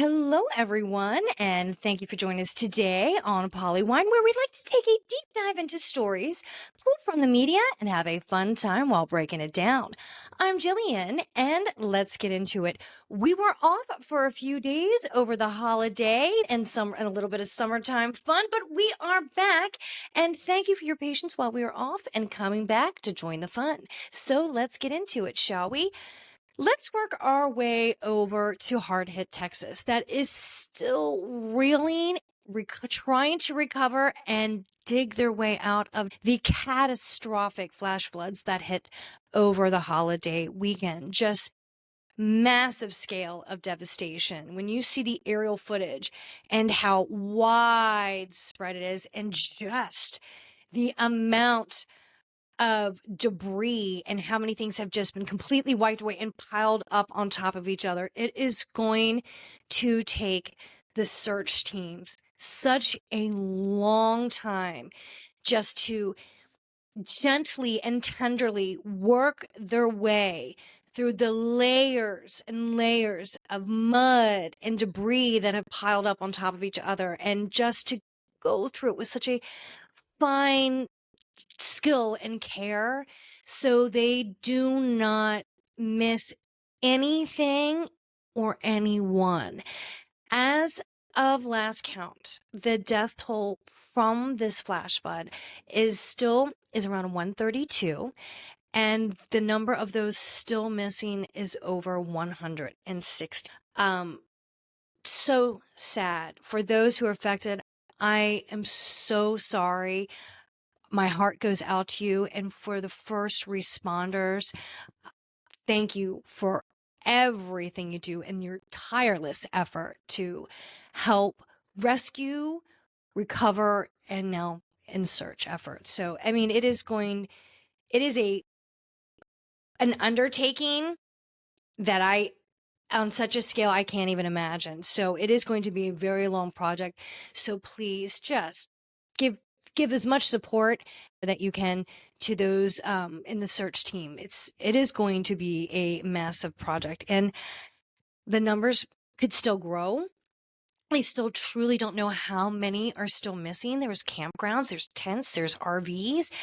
Hello, everyone, and thank you for joining us today on PoliWine, where we like to take a deep dive into stories pulled from the media and have a fun time while breaking it down. I'm Jillian, and let's get into it. We were off for a few days over the holiday and a little bit of summertime fun, but we are back, and thank you for your patience while we were off and coming back to join the fun. So let's get into it, shall we? Let's work our way over to hard hit Texas. That is still reeling, trying to recover and dig their way out of the catastrophic flash floods that hit over the holiday weekend. Just massive scale of devastation. When you see the aerial footage and how widespread it is, and just the amount of debris and how many things have just been completely wiped away and piled up on top of each other. It is going to take the search teams such a long time just to gently and tenderly work their way through the layers and layers of mud and debris that have piled up on top of each other, and just to go through it with such a fine skill and care so they do not miss anything or anyone. As of last count, the death toll from this flash flood is around 132, and the number of those still missing is over 160. So sad for those who are affected. I am so sorry. My heart goes out to you. And for the first responders, thank you for everything you do and your tireless effort to help rescue, recover, and now in search efforts. So, I mean, it is an undertaking that on such a scale I can't even imagine. So it is going to be a very long project. So please just give as much support that you can to those in the search team. It is going to be a massive project, and the numbers could still grow. We still truly don't know how many are still missing. There's campgrounds, there's tents, there's RVs,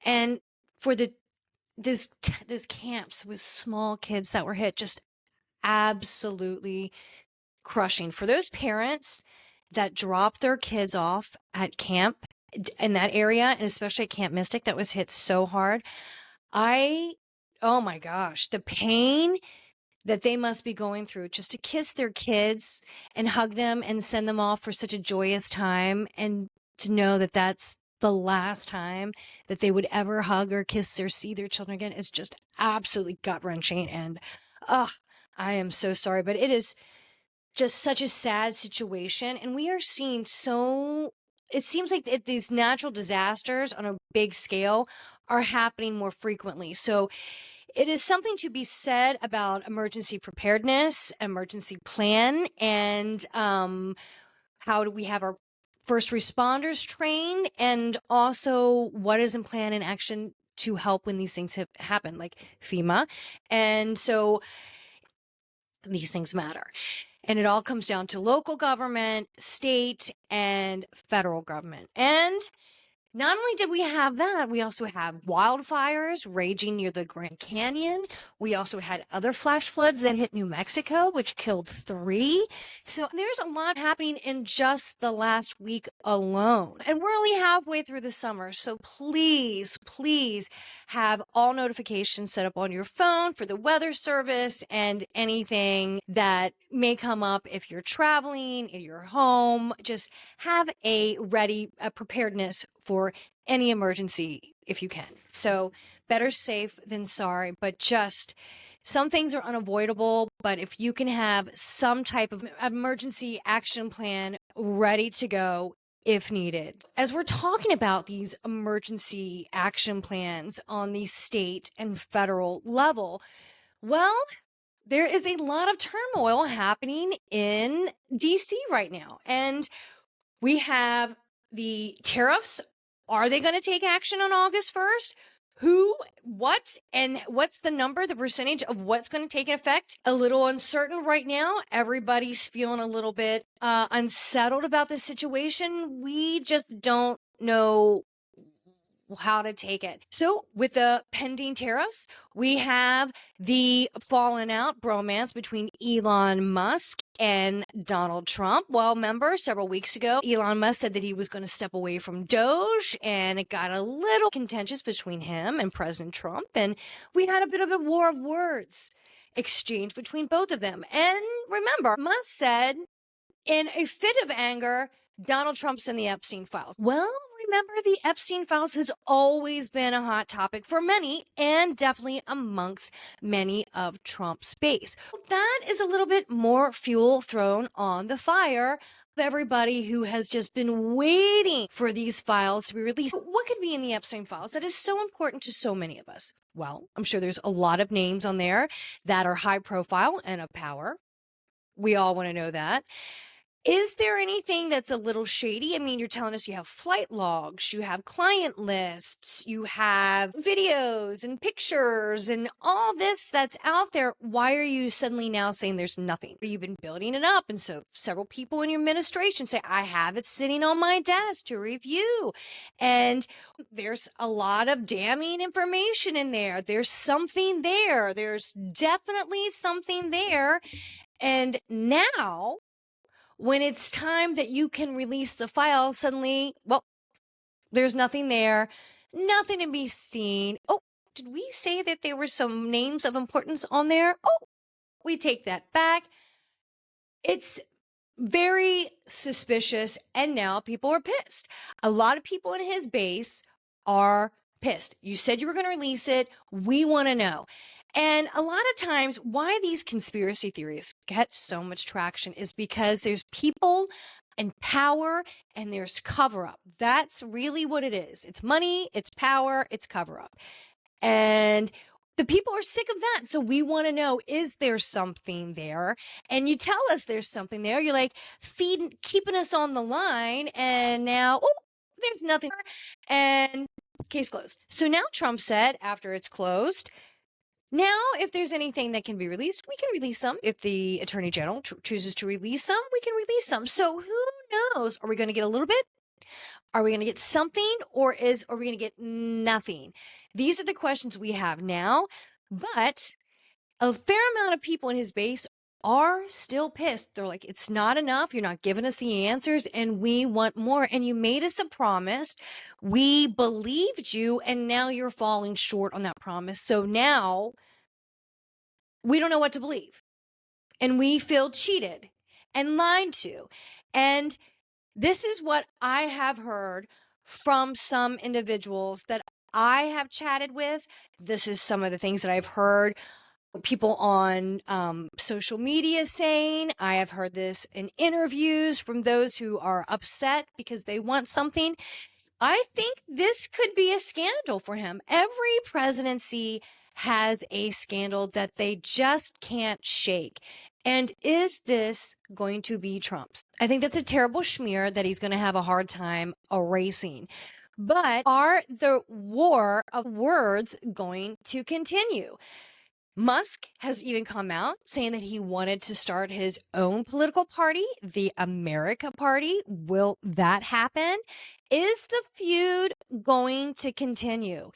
and for those camps with small kids that were hit, just absolutely crushing for those parents that drop their kids off at camp in that area, and especially at Camp Mystic that was hit so hard. Oh my gosh, the pain that they must be going through just to kiss their kids and hug them and send them off for such a joyous time, and to know that that's the last time that they would ever hug or kiss or see their children again is just absolutely gut-wrenching. And I am so sorry, but it is just such a sad situation. And we are seeing it seems like these natural disasters on a big scale are happening more frequently. So it is something to be said about emergency preparedness, emergency plan, and how do we have our first responders trained, and also what is in plan and action to help when these things happen, like FEMA. And so these things matter. And it all comes down to local government, state, and federal government. And not only did we have that, we also have wildfires raging near the Grand Canyon. We also had other flash floods that hit New Mexico, which killed 3. So there's a lot happening in just the last week alone. And we're only halfway through the summer. So please, please have all notifications set up on your phone for the weather service and anything that may come up if you're traveling, in your home. Just have a preparedness for any emergency if you can. So better safe than sorry, but just some things are unavoidable. But if you can have some type of emergency action plan ready to go if needed. As we're talking about these emergency action plans on the state and federal level, well, there is a lot of turmoil happening in DC right now. And we have the tariffs. Are they going to take action on August 1st? Who, what, and what's the number, the percentage of what's going to take effect? A little uncertain right now. Everybody's feeling a little bit unsettled about this situation. We just don't know how to take it. So with the pending tariffs, we have the fallen out bromance between Elon Musk and Donald Trump. Well, remember several weeks ago, Elon Musk said that he was going to step away from Doge, and it got a little contentious between him and President Trump. And we had a bit of a war of words exchange between both of them. And remember, Musk said in a fit of anger, Donald Trump's in the Epstein files. Well, remember, the Epstein files has always been a hot topic for many, and definitely amongst many of Trump's base. That is a little bit more fuel thrown on the fire of everybody who has just been waiting for these files to be released. What could be in the Epstein files that is so important to so many of us? Well, I'm sure there's a lot of names on there that are high profile and of power. We all want to know that. Is there anything that's a little shady? I mean, you're telling us you have flight logs, you have client lists, you have videos and pictures and all this that's out there. Why are you suddenly now saying there's nothing? You've been building it up. And so several people in your administration say, I have it sitting on my desk to review. And there's a lot of damning information in there. There's something there. There's definitely something there. And now, when it's time that you can release the file, suddenly, well, there's nothing there, nothing to be seen. Oh, did we say that there were some names of importance on there? Oh, we take that back. It's very suspicious, and now people are pissed. A lot of people in his base are pissed. You said you were going to release it. We want to know. And a lot of times why these conspiracy theories get so much traction is because there's people and power and there's cover up. That's really what it is. It's money, it's power, it's cover up. And the people are sick of that. So we want to know, is there something there? And you tell us there's something there. You're like keeping us on the line. And now, oh, there's nothing. And case closed. So now Trump said after it's closed, now, if there's anything that can be released, we can release some. If the Attorney General chooses to release some, we can release some. So who knows? Are we going to get a little bit? Are we going to get something, or are we going to get nothing? These are the questions we have now. But a fair amount of people in his base are still pissed. They're like, it's not enough. You're not giving us the answers, and we want more. And you made us a promise. We believed you, and now you're falling short on that promise. So now we don't know what to believe. And we feel cheated and lied to. And this is what I have heard from some individuals that I have chatted with. This is some of the things that I've heard people on social media saying. I have heard this in interviews from those who are upset because they want something. I think this could be a scandal for him. Every presidency has a scandal that they just can't shake. And is this going to be Trump's? I think that's a terrible smear that he's going to have a hard time erasing. But are the war of words going to continue? Musk has even come out saying that he wanted to start his own political party, the America Party. Will that happen? Is the feud going to continue?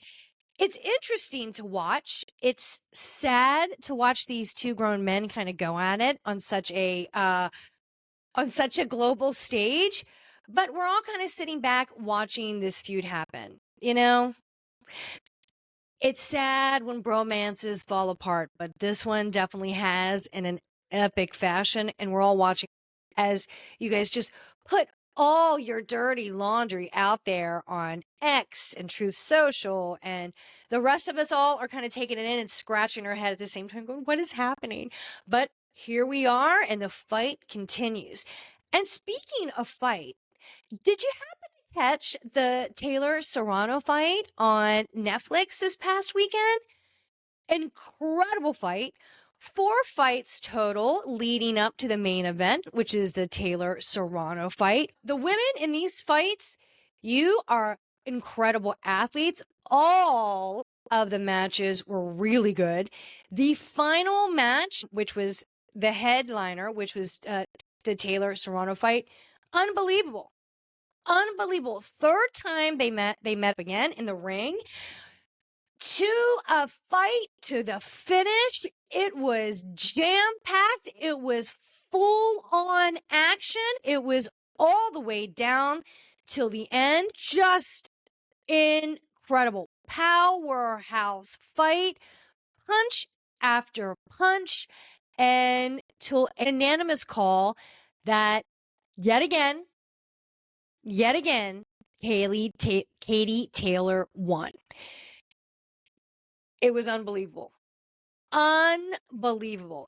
It's interesting to watch. It's sad to watch these two grown men kind of go at it on such a global stage, but we're all kind of sitting back watching this feud happen. You know, it's sad when bromances fall apart, but this one definitely has in an epic fashion, and we're all watching as you guys just put all your dirty laundry out there on X and Truth Social, and the rest of us all are kind of taking it in and scratching our head at the same time going, what is happening? But here we are, and the fight continues. And speaking of fight, did you happen to catch the Taylor Serrano fight on Netflix this past weekend? Incredible fight. 4 fights total leading up to the main event, which is the Taylor Serrano fight. The women in these fights, you are incredible athletes, all of the matches were really good. The final match, which was the headliner, which was the Taylor Serrano fight, unbelievable. Unbelievable. Third time they met again in the ring to a fight to the finish. It was jam packed. It was full on action. It was all the way down till the end. Just incredible. Powerhouse fight, punch after punch, and till an unanimous call that yet again, Katie Taylor won. It was unbelievable. Unbelievable.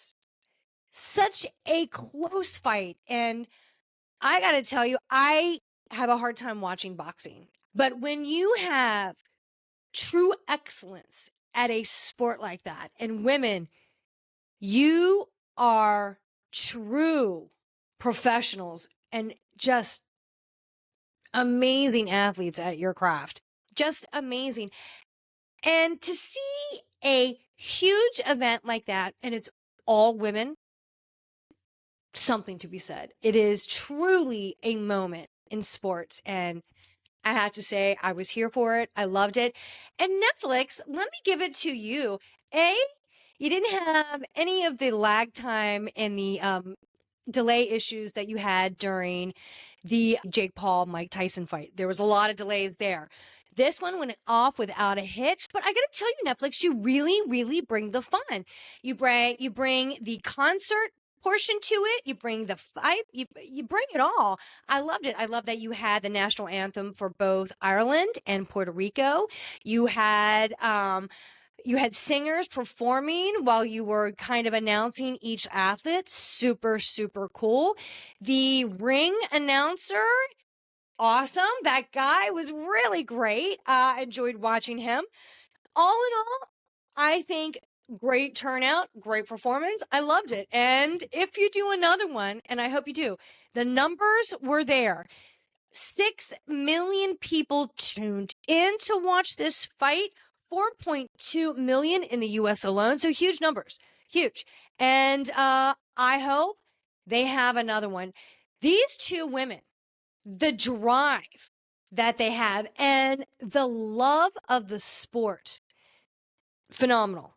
Such a close fight. And I got to tell you, I have a hard time watching boxing. But when you have true excellence at a sport like that, and women, you are true professionals and just amazing athletes at your craft. Just amazing. And to see a huge event like that, and it's all women, something to be said. It is truly a moment in sports. And I have to say, I was here for it. I loved it. And Netflix, let me give it to you. You didn't have any of the lag time and the delay issues that you had during the Jake Paul Mike Tyson fight. There was a lot of delays there. This one went off without a hitch, but I got to tell you, Netflix, you really, really bring the fun. You bring the concert portion to it. You bring the fight. You bring it all. I loved it. I love that you had the national anthem for both Ireland and Puerto Rico. You had singers performing while you were kind of announcing each athlete. Super, super cool. The ring announcer, awesome. That guy was really great. I enjoyed watching him. All in all, I think great turnout, great performance. I loved it. And if you do another one, and I hope you do, the numbers were there. 6 million people tuned in to watch this fight. 4.2 million in the US alone. So huge numbers, huge. And I hope they have another one. These two women, the drive that they have and the love of the sport, phenomenal.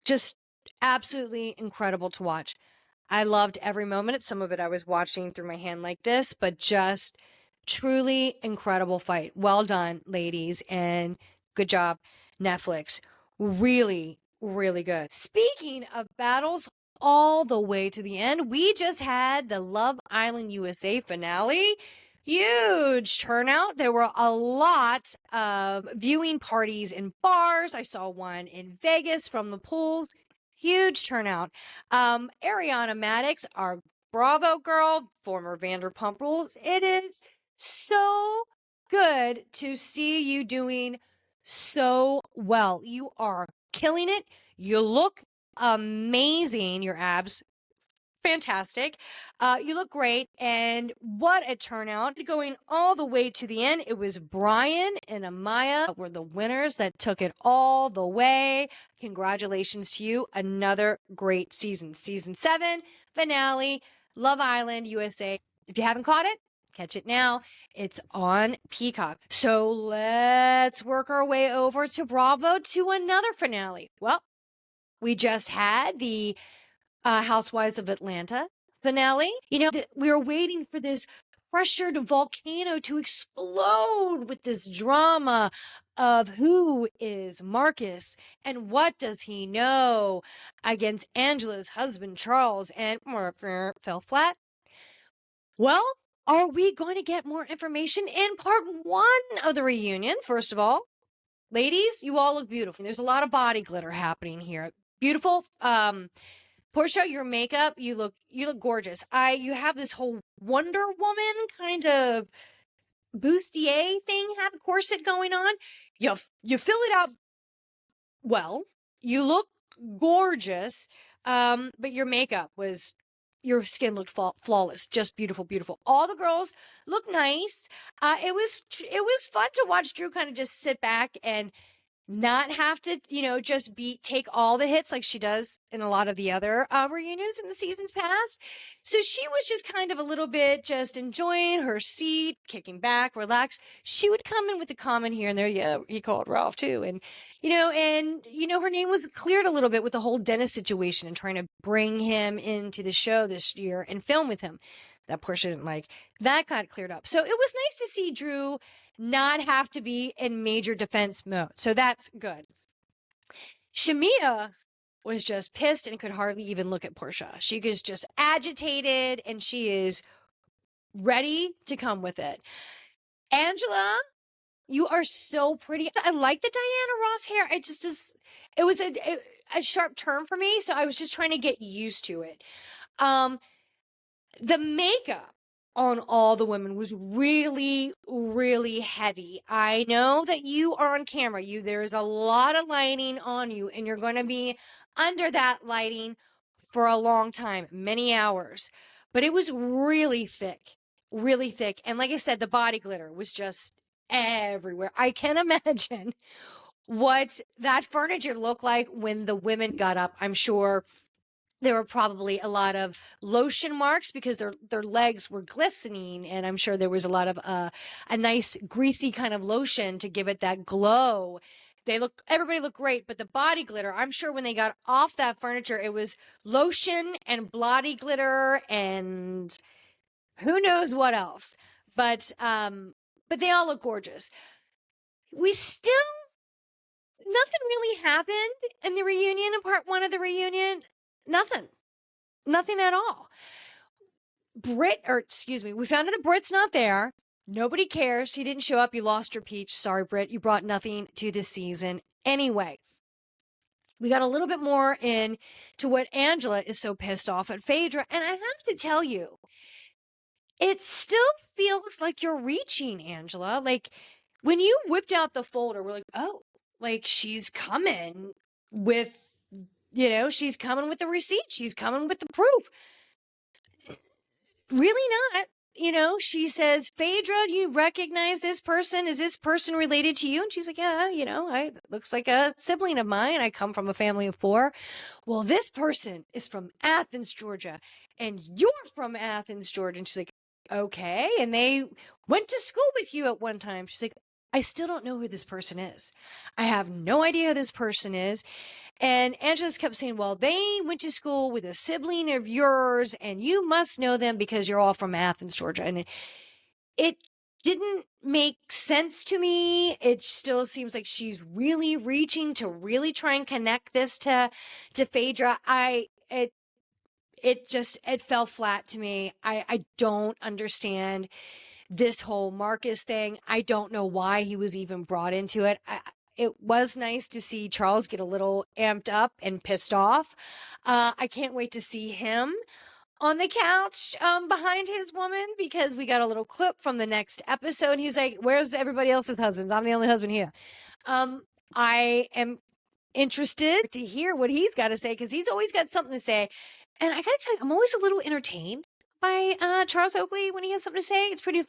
Just absolutely incredible to watch. I loved every moment. Some of it I was watching through my hand like this, but just truly incredible fight. Well done, ladies, and good job, Netflix. Really, really good. Speaking of battles all the way to the end, we just had the Love Island USA finale. Huge turnout. There were a lot of viewing parties in bars. I saw one in Vegas from the pools. Huge turnout. Ariana Madix, our Bravo girl, former Vanderpump Rules. It is so good to see you doing so well. You are killing it. You look amazing. Your abs, fantastic. You look great. And what a turnout. Going all the way to the end, it was Brian and Amaya were the winners that took it all the way. Congratulations to you. Another great season. Season 7, finale, Love Island USA. If you haven't caught it, catch it now. It's on Peacock. So let's work our way over to Bravo to another finale. Well, we just had the Housewives of Atlanta finale. We were waiting for this pressured volcano to explode with this drama of who is Marcus and what does he know against Angela's husband, Charles, and fell flat. Well, are we going to get more information in part 1 of the reunion? First of all, ladies, you all look beautiful. There's a lot of body glitter happening here. Beautiful. Portia, your makeup, you look gorgeous. You have this whole Wonder Woman kind of bustier thing, have a corset going on. You fill it out well. You look gorgeous. But your makeup your skin looked flawless, just beautiful, beautiful. All the girls look nice. It was fun to watch Drew kind of just sit back and not have to, just take all the hits like she does in a lot of the other reunions in the seasons past. So she was just kind of a little bit just enjoying her seat, kicking back, relaxed. She would come in with a comment here and there. Yeah, he called Ralph too. And, her name was cleared a little bit with the whole Dennis situation and trying to bring him into the show this year and film with him. That Portia didn't like. That got cleared up. So it was nice to see Drew not have to be in major defense mode. So that's good. Shamia was just pissed and could hardly even look at Portia. She is just agitated and she is ready to come with it. Angela, you are so pretty. I like the Diana Ross hair. It was a sharp turn for me. So I was just trying to get used to it. The makeup on all the women was really, really heavy. I know that you are on camera. There's a lot of lighting on you, and you're going to be under that lighting for a long time, many hours. But it was really thick, really thick. And like I said, the body glitter was just everywhere. I can imagine what that furniture looked like when the women got up. I'm sure there were probably a lot of lotion marks because their legs were glistening, and I'm sure there was a lot of a nice greasy kind of lotion to give it that glow. Everybody looked great, but the body glitter, I'm sure when they got off that furniture, it was lotion and body glitter and who knows what else. But they all look gorgeous. Nothing really happened in the reunion, in part one of the reunion. Nothing at all. We found out the Brit's not there. Nobody cares. She didn't show up. You lost your peach. Sorry, Brit. You brought nothing to this season. Anyway, we got a little bit more into what Angela is so pissed off at Phaedra. And I have to tell you, it still feels like you're reaching, Angela. Like when you whipped out the folder, we're like, oh, like she's coming with she's coming with the receipt. She's coming with the proof. Really not. She says, Phaedra, do you recognize this person? Is this person related to you? And she's like, yeah, looks like a sibling of mine. I come from a family of 4. Well, this person is from Athens, Georgia, and you're from Athens, Georgia. And she's like, okay. And they went to school with you at one time. She's like, I still don't know who this person is. I have no idea who this person is. And Angela kept saying, well, they went to school with a sibling of yours and you must know them because you're all from Athens, Georgia. And it didn't make sense to me. It still seems like she's really reaching to really try and connect this to Phaedra. It fell flat to me. I don't understand this whole Marcus thing. I don't know why he was even brought into it. It was nice to see Charles get a little amped up and pissed off. I can't wait to see him on the couch behind his woman because we got a little clip from the next episode. He's like, where's everybody else's husbands? I'm the only husband here. I am interested to hear what he's got to say because he's always got something to say. And I got to tell you, I'm always a little entertained by Charles Oakley when he has something to say. It's pretty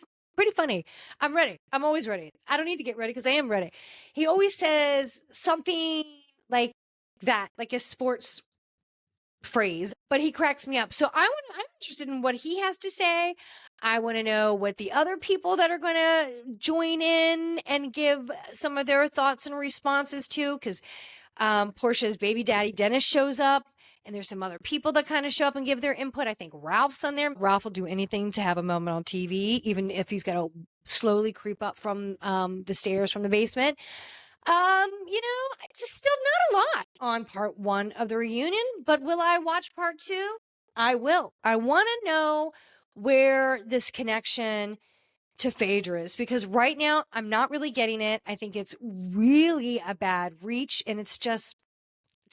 funny. I'm ready. I'm always ready. I don't need to get ready because I am ready. He always says something like that, like a sports phrase, but he cracks me up. So I'm interested in what he has to say. I want to know what the other people that are going to join in and give some of their thoughts and responses to, because Portia's baby daddy Dennis shows up. And there's some other people that kind of show up and give their input. I think Ralph's on there. Ralph will do anything to have a moment on TV, even if he's got to slowly creep up from the stairs from the basement. Just still not a lot on part 1 of the reunion. But will I watch part 2? I will. I want to know where this connection to Phaedra is, because right now I'm not really getting it. I think it's really a bad reach, and it's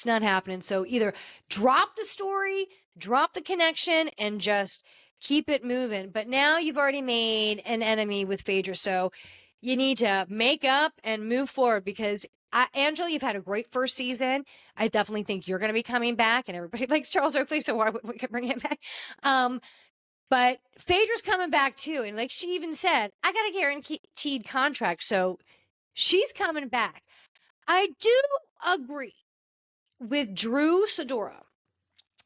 not happening. So either drop the story, drop the connection, and just keep it moving. But now you've already made an enemy with Phaedra. So you need to make up and move forward because Angela, you've had a great first season. I definitely think you're going to be coming back, and everybody likes Charles Oakley, so why wouldn't we bring him back? But Phaedra's coming back too. And like she even said, I got a guaranteed contract. So she's coming back. I do agree with Drew Sidora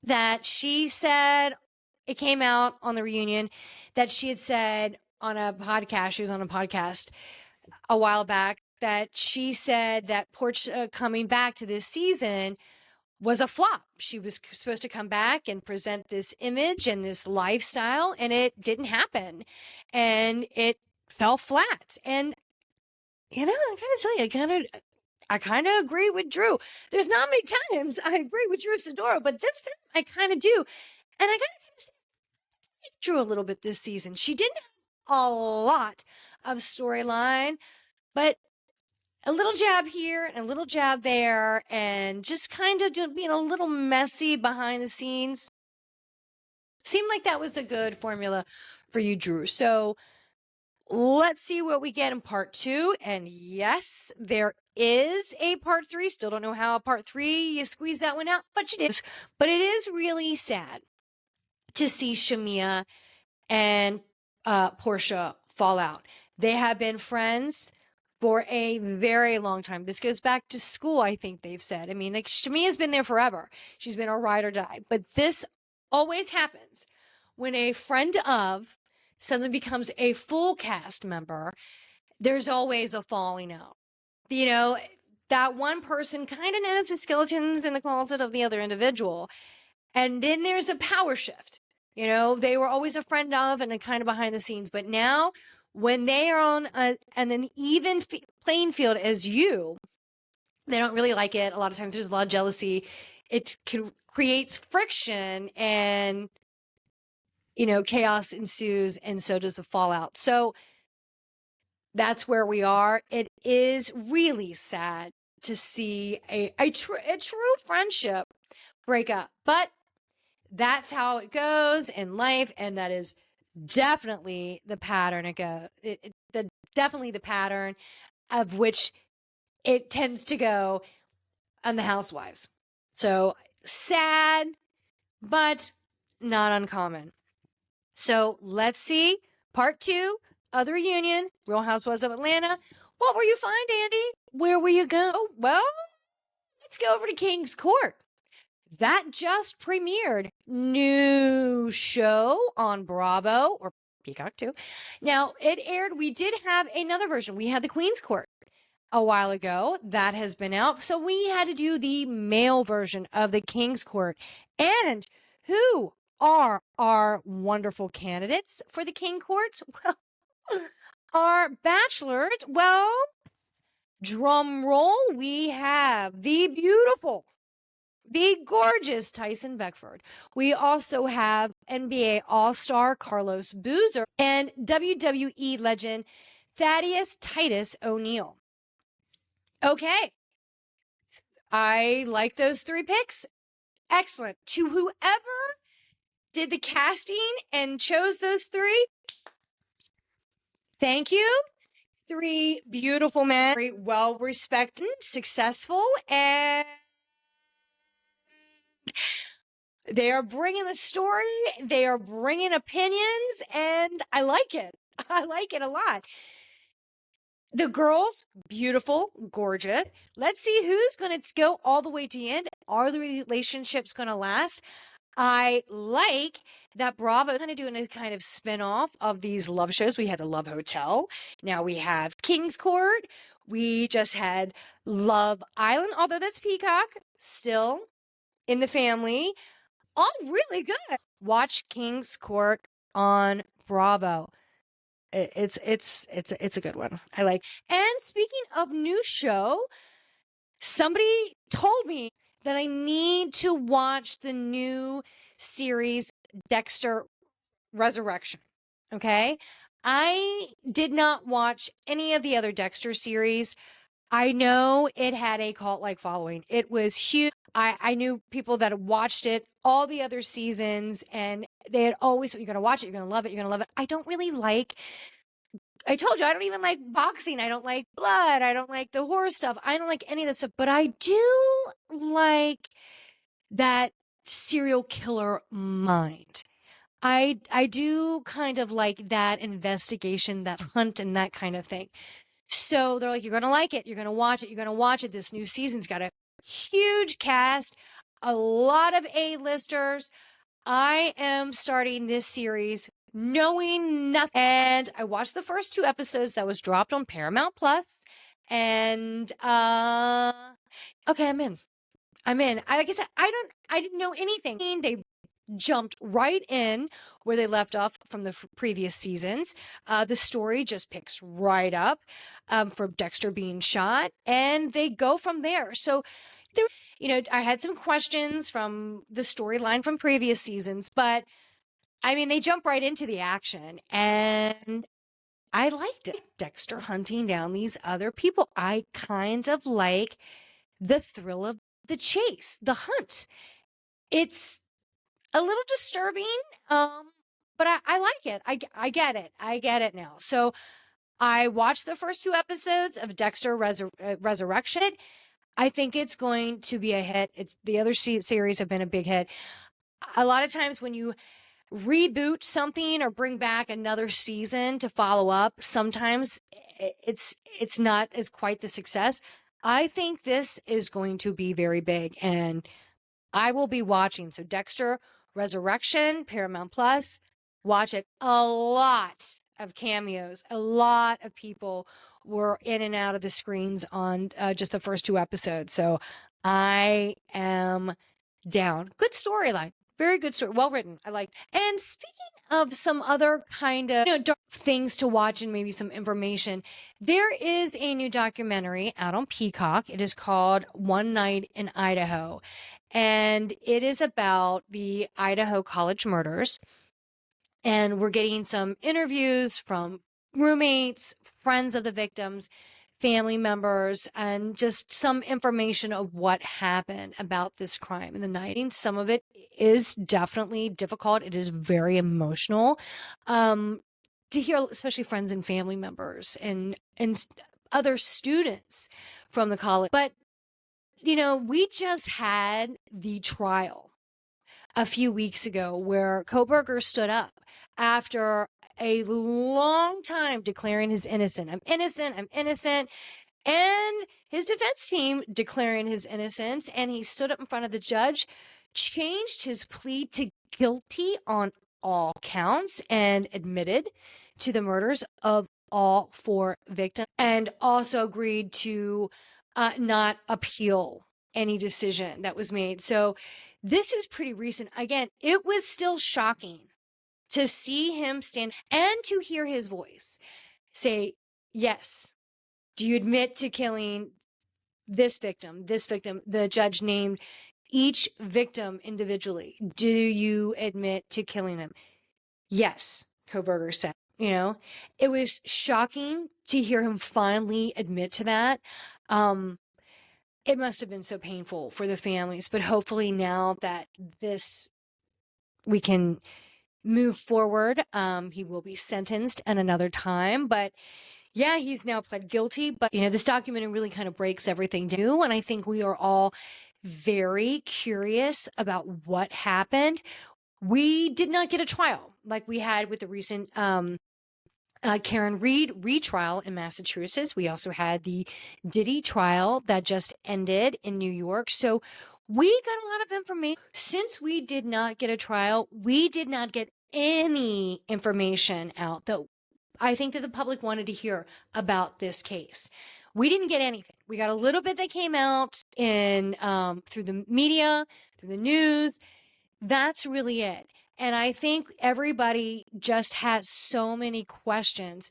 that she said it came out on the reunion that she had said on a podcast. She was on a podcast a while back that she said that Portia coming back to this season was a flop. She was supposed to come back and present this image and this lifestyle, and it didn't happen. And it fell flat. And, I gotta tell you, I kind of agree with Drew. There's not many times I agree with Drew Sidora, but this time I kind of do. And I gotta kind of say Drew a little bit this season. She didn't have a lot of storyline, but a little jab here and a little jab there, and just kind of being a little messy behind the scenes. Seemed like that was a good formula for you, Drew. So let's see what we get in part 2. And yes, there is a part 3. Still don't know how part 3 you squeeze that one out, but you did. But it is really sad to see Shamia and Portia fall out. They have been friends for a very long time. This goes back to school, I think they've said. I mean, like, Shamia's been there forever. She's been a ride or die. But this always happens when a friend of suddenly becomes a full cast member. There's always a falling out. That one person kind of knows the skeletons in the closet of the other individual. And then there's a power shift. They were always a friend of and a kind of behind the scenes. But now, when they are on an even playing field as you, they don't really like it. A lot of times there's a lot of jealousy. It creates friction and, chaos ensues, and so does a fallout. So that's where we are. It is really sad to see a true friendship break up. But that's how it goes in life, and that is definitely the pattern definitely the pattern of which it tends to go on the housewives. So sad, but not uncommon. So let's see part 2 of the reunion, Real Housewives of Atlanta. What were you find, Andy? Where will you go? Well, let's go over to King's Court. That just premiered. New show on Bravo or Peacock too. Now, it aired. We did have another version. We had the Queen's Court a while ago. That has been out. So we had to do the male version of the King's Court. And who are our wonderful candidates for the King Court? Well, our bachelors. Well, drum roll, we have the beautiful, the gorgeous Tyson Beckford. We also have NBA All-Star Carlos Boozer and WWE legend Thaddeus Titus O'Neil. Okay. I like those 3 picks. Excellent. To whoever did the casting and chose those 3, thank you. 3 beautiful men, very well-respected, successful, and they are bringing the story. They are bringing opinions, and I like it. I like it a lot. The girls, beautiful, gorgeous. Let's see who's going to go all the way to the end. Are the relationships going to last? I like that Bravo is kind of doing a kind of spin-off of these love shows. We had the Love Hotel. Now we have King's Court. We just had Love Island, although that's Peacock, still in the family. All really good. Watch King's Court on Bravo. It's a good one. I like. And speaking of new show, somebody told me that I need to watch the new series Dexter Resurrection. Okay? I did not watch any of the other Dexter series. I know it had a cult-like following. It was huge. I knew people that had watched it all the other seasons, and they had always said, you're going to watch it, you're going to love it, you're going to love it. I don't really I told you, I don't even like boxing. I don't like blood. I don't like the horror stuff. I don't like any of that stuff. But I do like that serial killer mind. I do kind of like that investigation, that hunt, and that kind of thing. So they're like, you're going to like it. You're going to watch it. You're going to watch it. This new season's got a huge cast, a lot of A-listers. I am starting this series knowing nothing. And I watched the first 2 episodes that was dropped on Paramount Plus. And okay, I'm in. Like I said, I didn't know anything. They jumped right in where they left off from the previous seasons. The story just picks right up for Dexter being shot, and they go from there. So there, I had some questions from the storyline from previous seasons, but I mean, they jump right into the action, and I liked it. Dexter hunting down these other people. I kind of like the thrill of the chase, the hunt. It's a little disturbing, but I like it. I get it. I get it now. So I watched the first 2 episodes of Dexter Resurrection. I think it's going to be a hit. It's the other series have been a big hit. A lot of times when you reboot something or bring back another season to follow up, sometimes it's not as quite the success. I think this is going to be very big, and I will be watching. So Dexter Resurrection, Paramount Plus, watch it. A lot of cameos, a lot of people were in and out of the screens on just the first 2 episodes. So I am down. Good storyline. Very good story. Well written. I liked. And speaking of some other kind of dark things to watch and maybe some information, there is a new documentary out on Peacock. It is called One Night in Idaho. And it is about the Idaho college murders. And we're getting some interviews from roommates, friends of the victims, family members, and just some information of what happened about this crime in the night. Some of it is definitely difficult. It is very emotional to hear, especially friends and family members and other students from the college. But, we just had the trial a few weeks ago where Kohberger stood up after a long time declaring his innocent. I'm innocent. I'm innocent. And his defense team declaring his innocence. And he stood up in front of the judge, changed his plea to guilty on all counts, and admitted to the murders of all 4 victims, and also agreed to not appeal any decision that was made. So this is pretty recent. Again, it was still shocking to see him stand and to hear his voice say, yes, do you admit to killing this victim, this victim? The judge named each victim individually. Do you admit to killing them? Yes, Kohberger said. It was shocking to hear him finally admit to that. It must have been so painful for the families, but hopefully now that we can move forward. He will be sentenced at another time, but yeah, he's now pled guilty. But this documentary really kind of breaks everything down, and I think we are all very curious about what happened. We did not get a trial like we had with the recent Karen Reed retrial in Massachusetts. We also had the Diddy trial that just ended in New York. So we got a lot of information. Since we did not get a trial, we did not get any information out that I think that the public wanted to hear about this case. We didn't get anything. We got a little bit that came out in through the media, through the news. That's really it. And I think everybody just has so many questions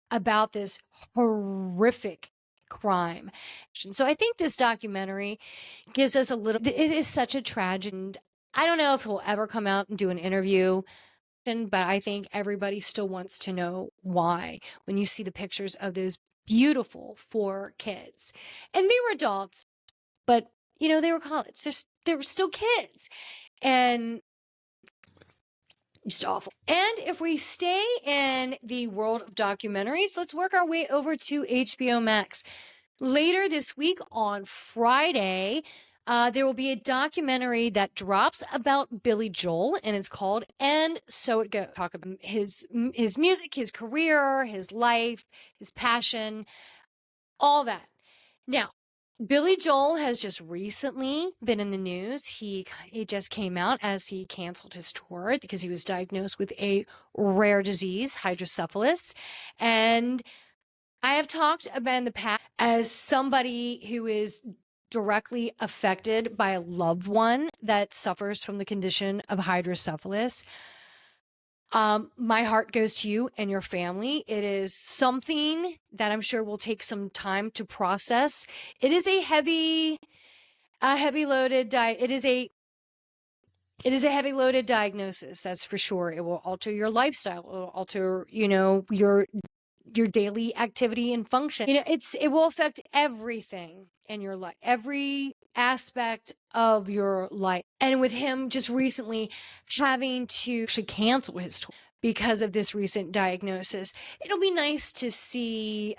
about this horrific crime. So I think this documentary gives us it is such a tragedy. I don't know if he'll ever come out and do an interview, but I think everybody still wants to know why when you see the pictures of those beautiful 4 kids. And they were adults, but they were college. They were still kids. And just awful. And if we stay in the world of documentaries, let's work our way over to HBO Max. Later this week on Friday, there will be a documentary that drops about Billy Joel, and it's called And So It Goes. Talk about his music, his career, his life, his passion. all that. Now, Billy Joel has just recently been in the news. He just came out as he canceled his tour because he was diagnosed with a rare disease, hydrocephalus. And I have talked about in the past as somebody who is directly affected by a loved one that suffers from the condition of hydrocephalus. My heart goes to you and your family. It is something that I'm sure will take some time to process. It is a heavy loaded it is a heavy loaded diagnosis, that's for sure. It will alter your lifestyle. It will alter, your daily activity and function. It will affect everything in your life, every aspect of your life. And with him just recently having to actually cancel his tour because of this recent diagnosis, it'll be nice to see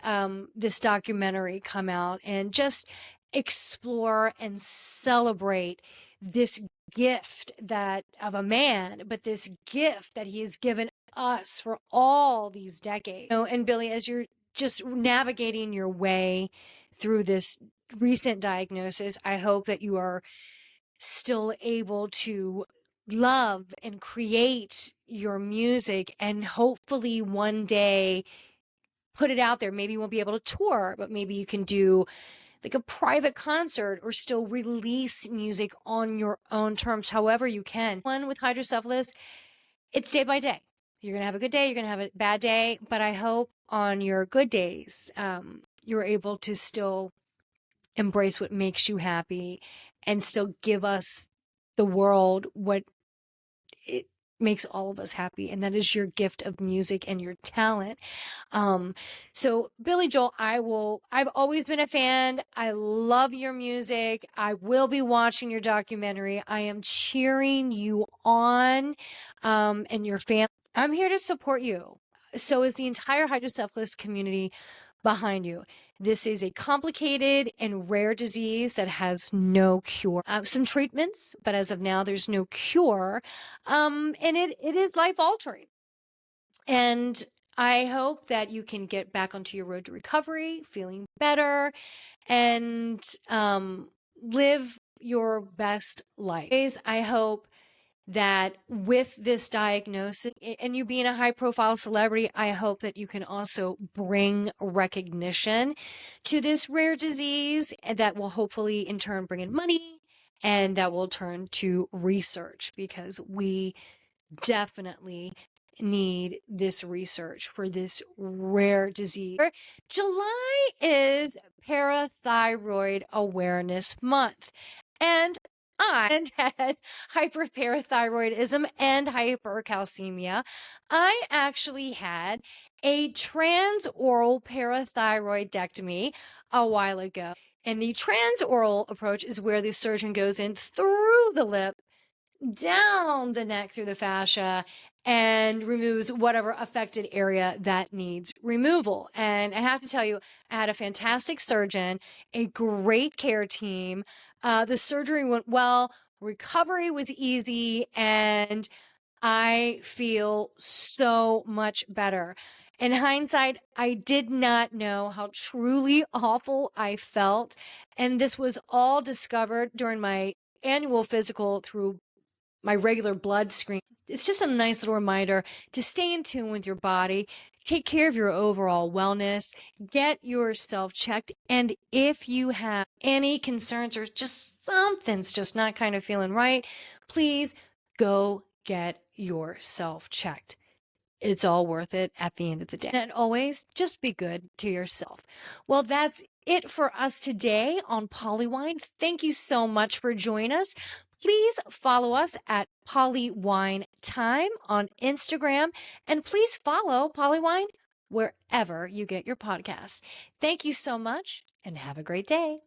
this documentary come out and just explore and celebrate this gift that of a man, but this gift that he has given us for all these decades. And Billy, as you're just navigating your way through this recent diagnosis, I hope that you are still able to love and create your music and hopefully one day put it out there. Maybe you won't be able to tour, but maybe you can do like a private concert or still release music on your own terms, however you can. One with hydrocephalus, it's day by day. You're going to have a good day, you're going to have a bad day, but I hope on your good days, you're able to still embrace what makes you happy and still give us the world what it makes all of us happy, and that is your gift of music and your talent. So Billy Joel, I've always been a fan. I love your music. I will be watching your documentary. I am cheering you on, and your family. I'm here to support you. So is the entire hydrocephalus community behind you. This is a complicated and rare disease that has no cure. Some treatments, but as of now, there's no cure. And it is life altering. And I hope that you can get back onto your road to recovery, feeling better, and live your best life. I hope that with this diagnosis and you being a high profile celebrity, I hope that you can also bring recognition to this rare disease, and that will hopefully in turn bring in money, and that will turn to research, because we definitely need this research for this rare disease. July is Parathyroid Awareness Month, and I had hyperparathyroidism and hypercalcemia. I actually had a transoral parathyroidectomy a while ago. And the transoral approach is where the surgeon goes in through the lip, down the neck through the fascia, and removes whatever affected area that needs removal. And I have to tell you, I had a fantastic surgeon, a great care team. The surgery went well, recovery was easy, and I feel so much better. In hindsight, I did not know how truly awful I felt. And this was all discovered during my annual physical through my regular blood screen. It's just a nice little reminder to stay in tune with your body, take care of your overall wellness, get yourself checked. And if you have any concerns or just something's just not kind of feeling right, please go get yourself checked. It's all worth it at the end of the day. And always just be good to yourself. Well, that's it for us today on PoliWine. Thank you so much for joining us. Please follow us at PoliWine Time on Instagram, and please follow PoliWine wherever you get your podcasts. Thank you so much and have a great day.